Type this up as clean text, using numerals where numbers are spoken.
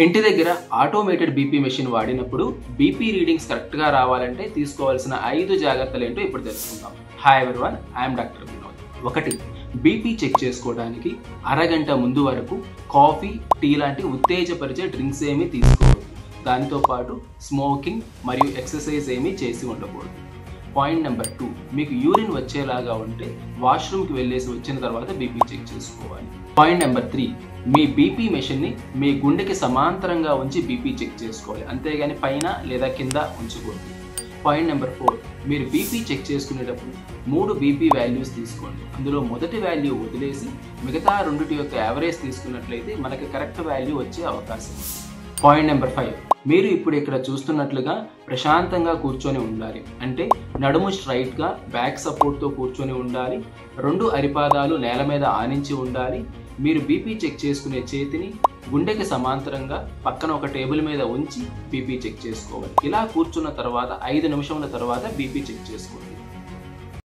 ఇంటి దగ్గర automated BP machine వాడినప్పుడు బీపీ రీడింగ్స్ కరెక్ట్గా రావాలంటే తీసుకోవాల్సిన 5 జాగ్రత్తలు ఏంటో ఇప్పుడు తెలుసుకుందాం. Hi everyone, I'm doctor Vinod. 1. BP check చేసుకోవడానికి అరగంట ముందు వరకు కాఫీ, టీ లాంటి ఉత్తేజపరిచే డ్రింక్స్ ఏమీ తీసుకోవద్దు. దానితో పాటు స్మోకింగ్ మరియు ఎక్సర్సైజ్ ఏమీ చేసి ఉండకూడదు. పాయింట్ నెంబర్ 2, మీకు యూరిన్ వచ్చేలాగా ఉంటే వాష్రూమ్కి వెళ్ళేసి వచ్చిన తర్వాత బీపీ చెక్ చేసుకోవాలి. పాయింట్ నెంబర్ 3, మీ బీపీ మెషిన్ని మీ గుండెకి సమాంతరంగా ఉంచి బీపీ చెక్ చేసుకోవాలి, అంతేగాని పైన లేదా కింద ఉంచకూడదు. పాయింట్ నెంబర్ 4, మీరు బీపీ చెక్ చేసుకునేటప్పుడు 3 బీపీ వాల్యూస్ తీసుకోండి. అందులో మొదటి వాల్యూ వదిలేసి మిగతా రెండిటి యొక్క యావరేజ్ తీసుకున్నట్లయితే మనకి కరెక్ట్ వాల్యూ వచ్చే అవకాశం ఉంది. పాయింట్ నెంబర్ 5, మీరు ఇప్పుడు ఇక్కడ చూస్తున్నట్లుగా ప్రశాంతంగా కూర్చొని ఉండాలి. అంటే నడుము స్ట్రైట్గా బ్యాక్ సపోర్ట్తో కూర్చొని ఉండాలి. 2 అరిపాదాలు నేల మీద ఆనించి ఉండాలి. మీరు బీపీ చెక్ చేసుకునే చేతిని గుండెకి సమాంతరంగా పక్కన ఒక టేబుల్ మీద ఉంచి బీపీ చెక్ చేసుకోవాలి. ఇలా కూర్చున్న తర్వాత 5 నిమిషముల తర్వాత బీపీ చెక్ చేసుకోండి.